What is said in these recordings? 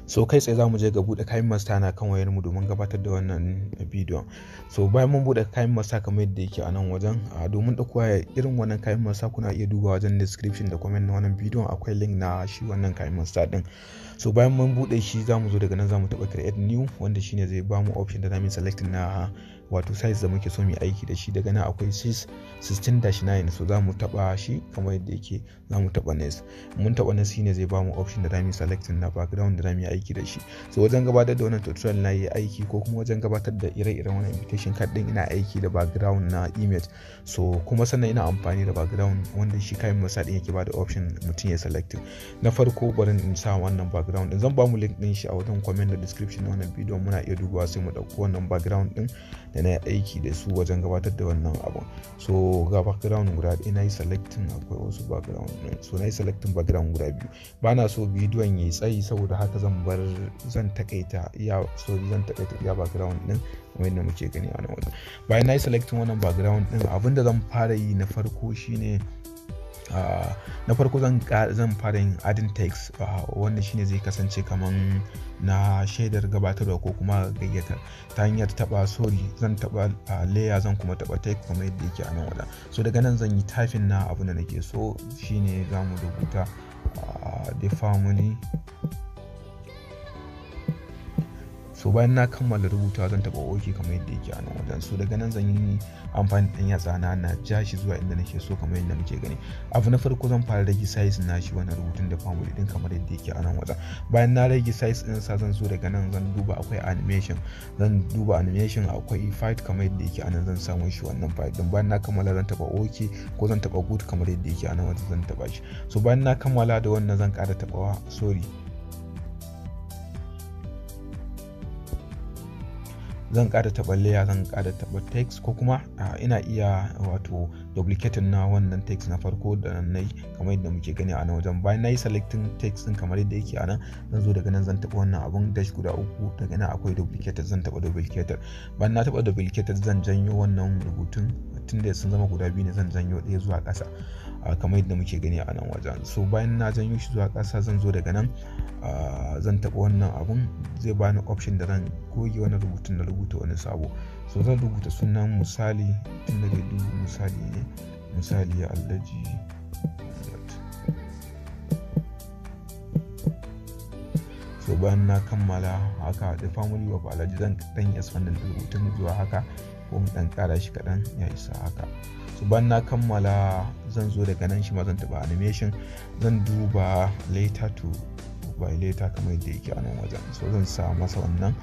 So kai tsaye zamu je ga bude Kinemaster na kan wayar mu domin gabatar da wannan bidiyon. So bayan mun bude Kinemaster kamar yadda yake a nan wajen, domin dauko irin wannan Kinemaster kuna iya duba wajen description da comment na wannan bidiyon, akwai link na shi wannan Kinemaster din. So bayan mun bude shi zamu zo daga nan zamu taba create new, wanda shine zai bamu option da zamu select na wato size da muke so mu aiki da shi. Daga nan akwai 16-9, so zamu taba shi kamar yadda yake, zamu taba next. Mun taba next shine zai bamu option da zamu select na background da zamu aiki da shi. So wajen gabatar da wannan tutorial na yi aiki, ko kuma wajen gabatar da ire-iren wannan invitation card din, ina aiki da background na image. So kuma sannan ina amfani da background wanda shi Kinemaster din yake bada option mutum ya select. Na farko bari in sa wannan background din, zan ba mu link din shi a wajen comment da description na wannan bidiyon, muna iya dubawa sai mu dauko wannan background din da na aiki da su wajen gabatar da wannan abun. So ga background guda ɗaya na yi selecting, akwai wasu background din, so na yi selecting background guda biyu. Ba na so bidiyon yayi tsayi, saboda haka zan takaita iya background din kamar yadda muke gani a nan wajen. Bayan na yi selecting wannan background din, abinda zan fara yi na farko shine zan fara yin adding text, wanda shine zai kasance kaman na shaidar gabatarwa ko kuma gayyatar, ta hanyar zan taba layer, zan kuma taba text kamar yadda yake a nan wajen. So daga nan zan yi typing na abin da nake so, shine zamu rubuta the family. So bayan na kammala rubuta zan taba OK kamar yadda yake a nan wajen. So daga nan zan yi amfani da yatsa na ja shi zuwa inda nake so kamar yadda muke gani. Abu na farko zan fara rage size na shi wannan rubutun da family din kamar yadda yake a nan wajen. Bayan na rage size din sa, zan zo daga nan zan duba akwai animation, akwai file kamar yadda yake a nan, zan samu shi wannan file din. Bayan na kammala zan taba OK, ko zan taba good kamar yadda yake a nan wajen, zan taba shi. So bayan na kammala da wannan zan ƙara tabawa zan ƙara taɓa layer, zan ƙara taɓa text, ko kuma ina iya wato duplicating na wannan text na farko da na yi kamar yadda muke gani a nan wajen. Bayan na yi selecting text din kamar yadda yake a nan, zan zo daga nan zan taɓa wannan abun dash guda uku, daga nan akwai duplicated, zan taɓa duplicated. Bayan na taɓa duplicated zan janyo wannan rubutun, tunda sun zama guda biyu ne, zan janyo ɗaya zuwa ƙasa kamar yadda muke gani a nan wajen. So bayan na janyo shi zuwa ƙasa, zan zo daga nan zan taɓa wannan abun, zai bani option da zan goge wannan rubutun da rubuta wani sabo. So zan rubuta sunan misali, tunda dai misali ne, misali Alhaji. So bayan na kammala haka da family of Alhaji, zan dan expand da rubutun zuwa haka, ko mu dan kara shi kadan ya isa haka. So bayan na kammala zan zo daga nan shi ma zan taba animation, zan duba later to by later kamar yadda yake a nan wajen. So zan sa masa wannan,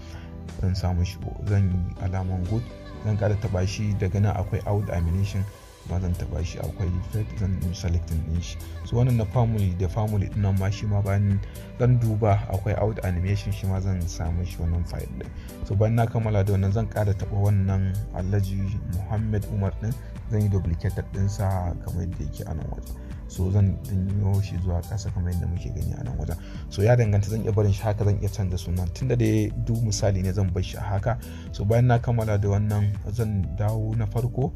zan samu shi, zan yi alaman good, zan kada taba shi. Daga nan akwai out animation, ma zan taba shi, akwai effect, zan yi selecting din shi. So wannan na family din nan ma shi ma bayan zan duba akwai out animation, shi ma zan samu shi wannan file din. So bayan na kammala da wannan zan kada taba wannan Alhaji Muhammad Umar din, zan yi duplicated din sa kamar yadda yake a nan wajen. So zan danyo shi zuwa ƙasa kamar yadda muke gani a nan wajen. So ya danganta, zan iya barin shi haka, zan iya canza sunan, tunda dai duk misali ne zan bar shi a haka. So bayan na kammala da wannan zan dawo na farko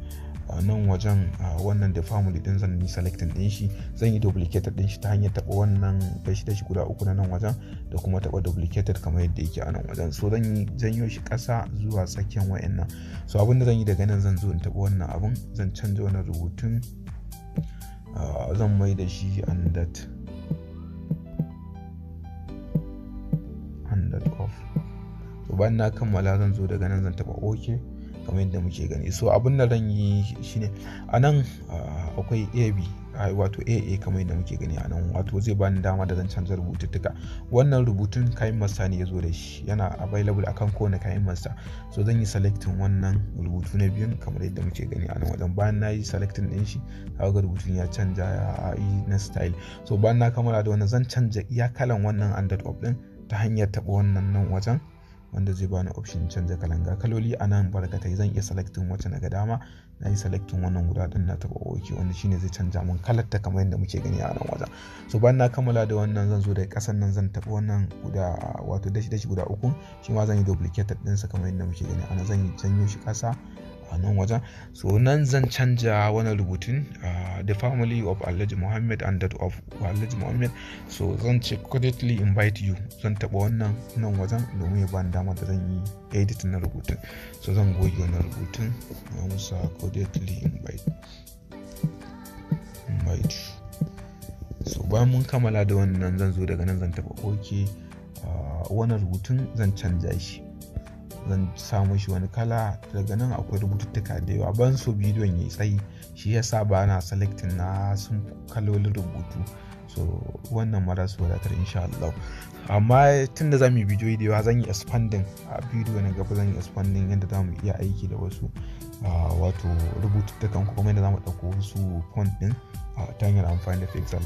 nan wajen, wannan da family din zan yi selecting din shi, zan yi duplicated din shi ta hanyar taba wannan dashi guda uku na nan wajen, da kuma taba duplicated kamar yadda yake a nan wajen. So zan yi janyo shi ƙasa zuwa tsakiyar wayannan. So abinda zan yi daga nan, zan zo in taba wannan abun, zan canza wannan rubutun, zan mai da shi 100 off. So bayan na kammala zan zo daga nan zan taba OK kamar yadda muke gani. So abin da zan yi shine a nan akwai wato AA kamar yadda muke gani a nan, wato zai bani dama da zan canza rubututtuka. Wannan rubutun Kinemaster ne ya zo da shi, yana available akan kowane Kinemaster. So zan yi selecting wannan rubutu na biyun kamar yadda muke gani a nan wajen. Bayan na yi selecting din shi, kaga rubutun ya canja, ya yi na style. So bayan na kammala da wannan zan canja iya kalan wannan 100 off din ta hanyar taba wannan nan wajen, wanda zai bani option canza kalanga kaloli a nan barkatai. Zan iya selecting wacce na ga dama, na yi selecting wannan guda din na taba OK, wanda shine zai canja mun kalar ta kamar yadda muke gani a nan wajen. So bayan na kammala da wannan zan zo daga kasan nan zan taba wannan guda wato dashi guda uku, shi ma zan yi duplicated din sa kamar yadda muke gani ana, zan yi janyo shi kasa a nan wajen. So nan zan canja wani rubutun the family of Alhaji Muhammad and that of Alhaji Muhammad. So zan ce cordially invite you, zan taɓa wannan nan wajen domin ya bani dama da zan yi edit na rubutun. So zan goge wannan rubutun, zan sa cordially invite you. So bayan mun kammala da wannan zan zo daga nan zan taɓa OK. Wannan rubutun zan canja shi, zan samu shi wani kala. Daga nan akwai rubututtuka da yawa, ban so bidiyon yayi tsayi, shi yasa ba na selecting na sun kalolin rubutu. So wannan mara su wadatar insha Allah. Amma tunda zamu yi bidiyo da yawa zan yi expanding a bidiyo na gaba, zan yi expanding yadda zamu iya aiki da wasu wato rubututtukan, kuma yadda zamu ɗauko wasu font ɗin ta hanyar amfani da pixel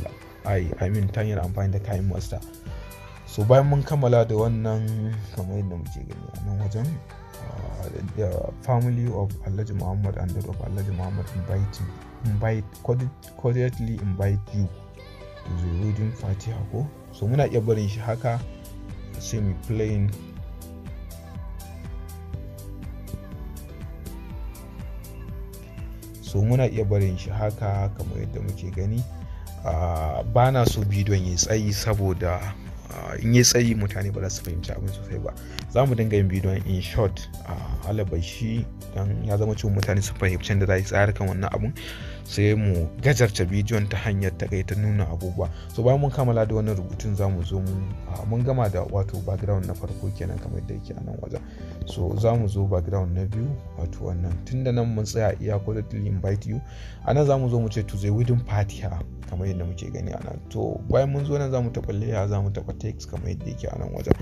ta hanyar amfani da Kinemaster. So bayan mun kammala da wannan kamar yadda muke gani a nan wajen, the family of Alhaji Muhammad and that of Alhaji Muhammad cordially invite you to the wedding party ko. So muna iya barin shi haka sai mu playing. So muna iya barin shi haka kamar yadda muke gani. Ba na so bidiyon ya tsayi saboda in yi tsayi mutane ba za su fahimci abin sosai ba. Za mu dinga yin bidiyon in short alabashi don ya zama cewa mutane su fahimci da za su tsara kan wannan abun, sai mu gajarta bidiyon ta hanyar takaita nuna abubuwa. So bayan mun kammala da wannan rubutun za mu zo mun gama da wato background na farko kenan kamar yadda yake a nan wajen. So za mu zo background na biyu wato wannan, tunda nan mun tsaya iya cordially invite you, a nan za mu zo mu ce to the wedding party kamar yadda muke gani a nan. To bayan mun zo nan za mu taɓa layer, za mu taɓa text kamar yadda yake a nan wajen.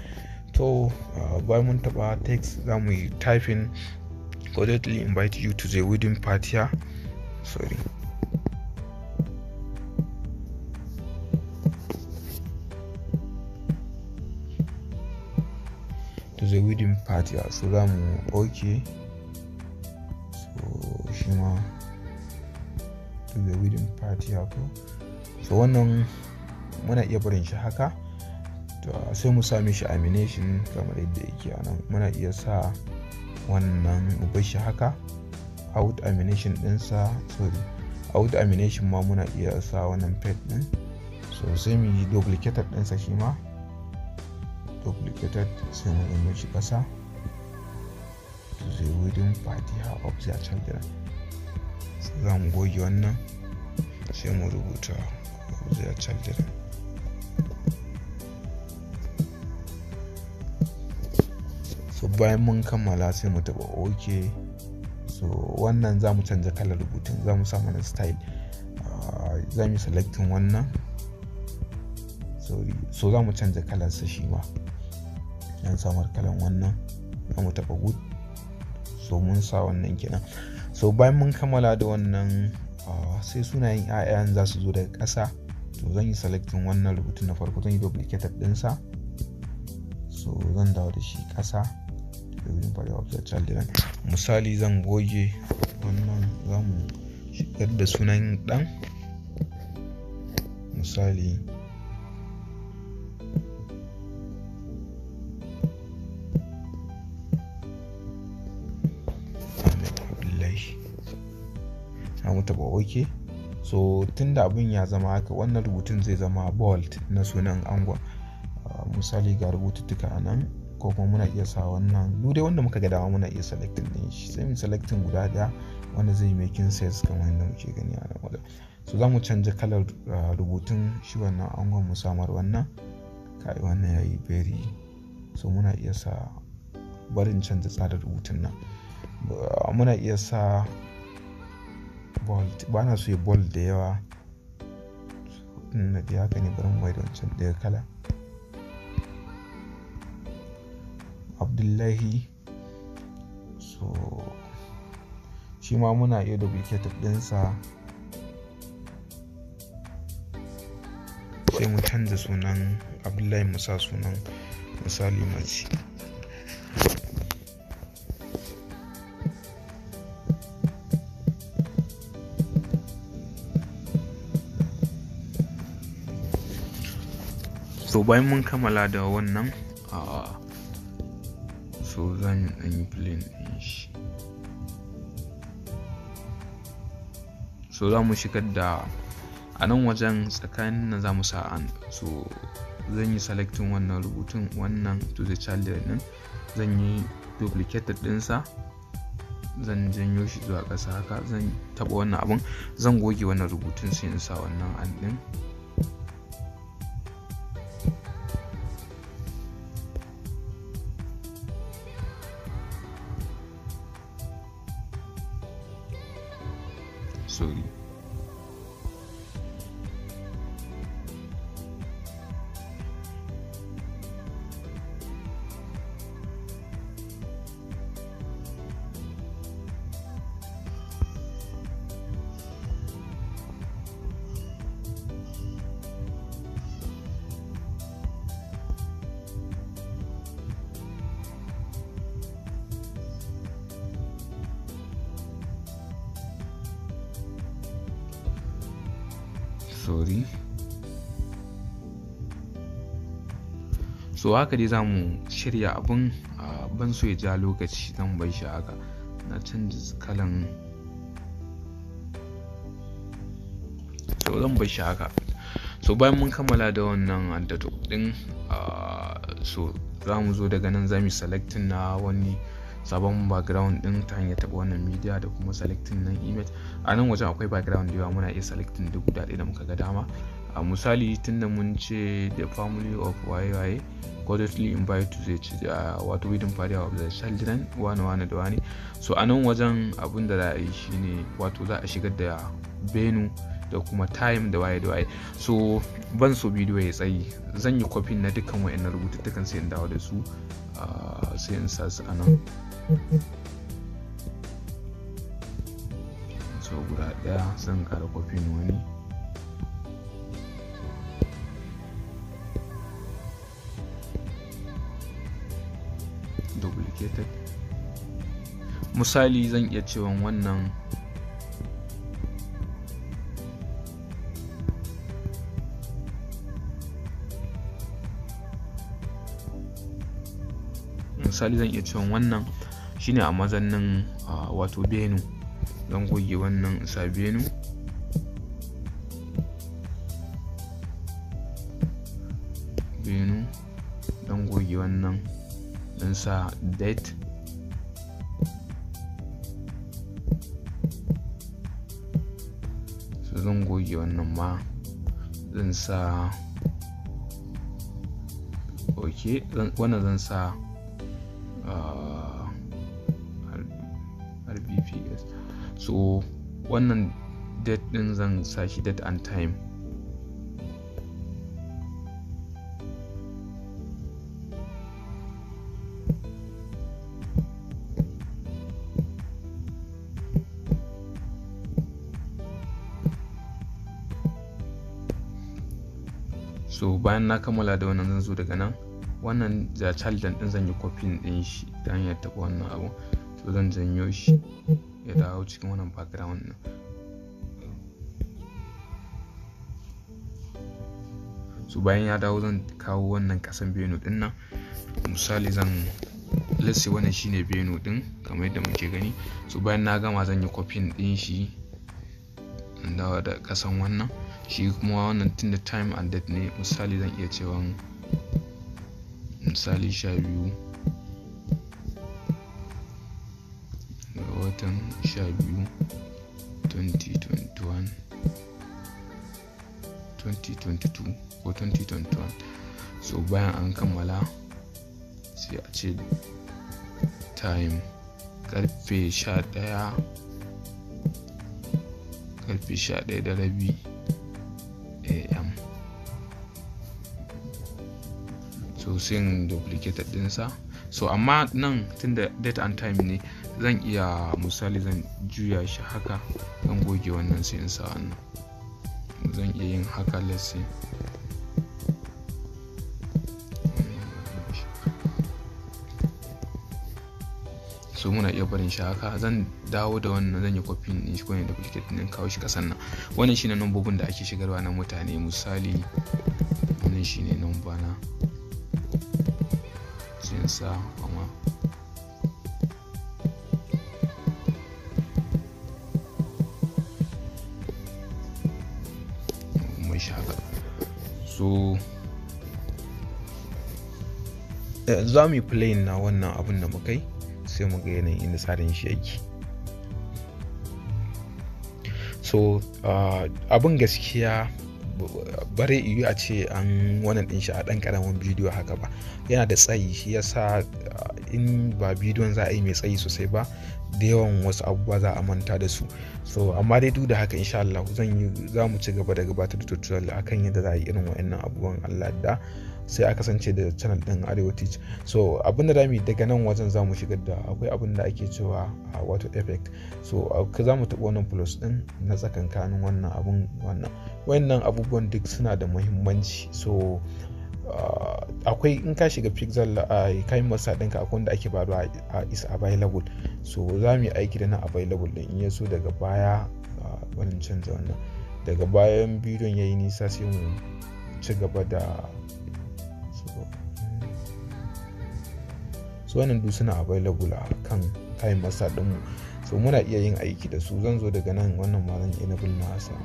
To bayan mun taɓa text za mu yi typing cordially invite you to the wedding party to the wedding party. So za mu OK. So shi ma to the wedding party ko. So wannan muna iya barin shi haka, to sai mu sami shi animation kamar yadda yake a nan. Muna iya sa wannan mu bar shi haka, out animation ɗinsa, out animation ma muna iya sa wannan pet ɗin. So sai mu yi duplicated ɗinsa shi ma, duplicated, sai mu yi shi ƙasa to the wedding party of their children. So za mu goge wannan sai mu rubuta their children. So bayan mun kammala sai mu taɓa OK. So wannan za mu canza kalar rubutun, za mu sa mana style, za mu selecting wannan, so za mu canza kalarsa shi ma, yan samar kalan wannan, za mu taɓa good. So mun sa wannan kenan. So bayan mun kammala da wannan sai sunayen 'ya'yan za su zo daga ƙasa. To zan yi selecting wannan rubutun na farko, zan yi duplicated ɗinsa, so zan dawo da shi ƙasa. Misali zan goge wannan, za mu shigar da sunan ɗan, misali za mu taɓa OK. So tunda abin ya zama haka, wannan rubutun zai zama bold na sunan angon. Misali ga rubututtuka a nan, ko kuma muna iya sa wannan, duk dai wanda muka ga dama muna iya selecting din shi, sai mu selecting guda daya wanda zai making sense kamar yadda muke gani a nan wajen. So za mu canza kalar rubutun shi wannan angon, mu samar wannan kai, wannan yayi very. So muna iya sa, barin canza tsarin rubutun nan, muna iya sa bold, ba na so ya bold da yawa na da haka ne, bari mu mai da wancan ɗaya kala Abdullahi. So shi ma muna iya duplicated ɗinsa, sai mu canza sunan Abdullahi, mu sa sunan misali mace. So bayan mun kammala da wannan so zan yi plain din shi. so za mu shigar da a nan wajen tsakanin nan za mu sa an. So zan yi selecting wannan rubutun, wannan to the child din, zan yi duplicated ɗinsa, zan janyo shi zuwa ƙasa haka, zan taɓa wannan abun, zan goge wannan rubutun sai in sa wannan an ɗin. Sorry. So haka dai za mu shirya abun. Ban so ya ja lokaci, zan bar shi haka, na canza kalan, so zan bar shi haka. So bayan mun kammala da wannan addato din, so za mu zo daga nan za mu selecting na wani sabon background din ta hanyar taɓa wannan media da kuma selecting nan image. A nan wajen akwai background da yawa, muna iya selecting duk guda ɗaya da muka ga dama. A misali tunda mun ce the family of waye cordially invite to the wato wedding party of the children wani da wani. So a nan wajen abin da za a yi shine wato za a shigar da venue da kuma time da waye. So ban so bidiyo ya tsayi, zan yi copy na dukkan wayannan rubututtukan sai in dawo da su, sai in sa su a nan. So guda ɗaya zan ƙara copy wani. Duplicated. Misali zan iya cewa wannan shine a mazannin wato benu. Zan goge wannan sa benu, dan goge wannan dan sa date, so zan goge wannan ma zan sa wannan zan sa RBPS. So wannan date din zan sa shi date and time. So bayan na kammala da wannan zan zo daga nan, wannan da child din zan yi copy din shi ta hanyar taɓa wannan abu. So zan janyo shi ya dawo cikin wannan background din. So bayan ya dawo zan kawo wannan kasan benu din nan. Misali let's say wannan shine benu din kamar yadda muke gani. So bayan na gama zan yi copy din shi in dawo da kasan wannan. Shi kuma wannan tun da time and date ne, misali zan iya cewa misali 12 ga watan 12 2021 2022 ko 2021. So bayan an kammala sai a ce time karfe 11 da rabi AM. So sai duplicated dinsa. So amma nan tunda date and time ne, zan iya misali zan juya shi haka, zan goge wannan sai in sa wannan. Zan iya yin haka, let's say so muna iya barin shi haka. Zan dawo da wannan, zan yi copy din shi ko ne duplicate din kawo shi kasan nan. Wannan shine nambobin da ake shigarwa na mutane. Misali wannan shine number na, sai sa kuma so za mu yi playing na wannan abin da muka yi sai mu ga yanayin inda tsarin shi yake. So abin gaskiya bare iyo a ce an wannan din shi a dan karamin bidiyo haka ba, yana da tsayi, shi yasa in ba bidiyon za a yi mai tsayi sosai ba da yawan wasu abubuwa za a manta da su. So amma dai duk da haka insha Allah za mu ci gaba da gabatar da tutorial akan yadda za a yi irin wa'annan abubuwan Allah da sai a kasance da channel din Arewa Teach. So abin da zamu yi daga nan wajen zamu shigar da akwai abin da ake cewa wato effect. So za mu taɓa wannan plus din na tsakankanin wannan abun wannan abubuwan duk suna da muhimmanci. So akwai in ka shiga pixel Kinemaster ɗinka akwai wanda ake bada is available. So za mu yi aiki da na available din, in yaso daga baya wannan canza wannan daga bayan bidiyon yayi nisa sai mu ci gaba da so wannan duk suna available a kan Kinemaster ɗinmu. So muna iya yin aiki da su. Zan zo daga nan wannan ma zan enable nasa.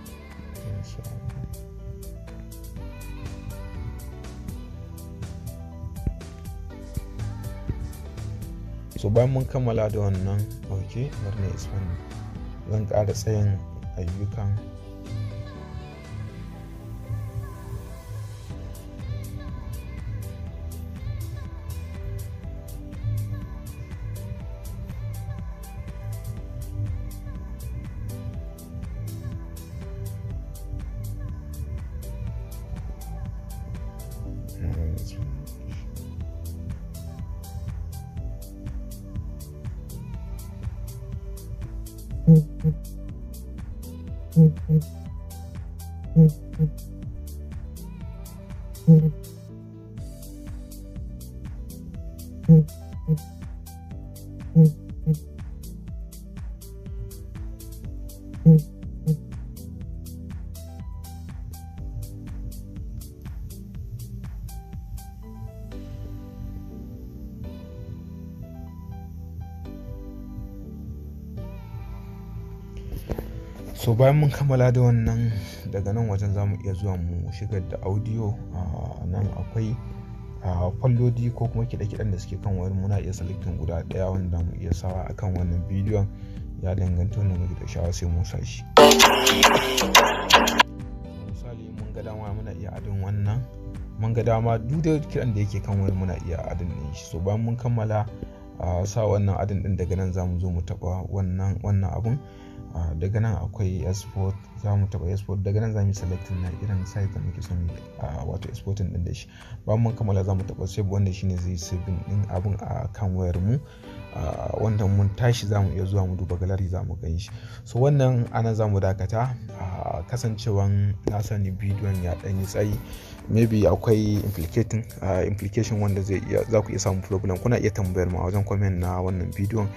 So bayan mun kammala da wannan, okay, bari na expand, zan ƙara tsayin ayyukan. So bayan mun kammala da wannan, daga nan wajen za mu iya zuwa mu shigar da audio. Nan akwai fallodi ko kuma kiɗe-kiɗen da suke kan wayar, muna iya selecting guda ɗaya wanda mu iya sawa akan wannan bidiyon, ya danganta wanda muke da sha'awa sai mu sa shi. Misali mun ga dama muna iya adin wannan, mun ga dama duk da kiɗan da yake kan wayar muna iya adin din shi. So bayan mun kammala sa wannan adin din, daga nan za mu zo mu taɓa wannan abun. Daga nan akwai export, za mu taɓa export. Daga nan za mu yi selecting na irin site da muke son wato exporting din da shi. Bayan mun kammala za mu taɓa save, wanda shine zai saving din abun a kan wayar mu. Wanda mun tashi za mu iya zuwa mu duba gallery za mu gan shi. So wannan ana za mu dakata, kasancewan na sani bidiyon ya ɗan yi tsayi, maybe akwai implication wanda za ku iya samun problem. Kuna iya tambayar mu a wajen comment na wannan bidiyon,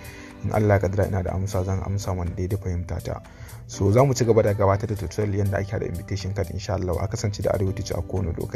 in Allah kadira ina da amsa zan amsa mana daidai fahimta ta. So za mu ci gaba da gabatar da tutorial yadda ake da invitation card insha Allah. A kasance da Arewa Teach a kowane lokaci.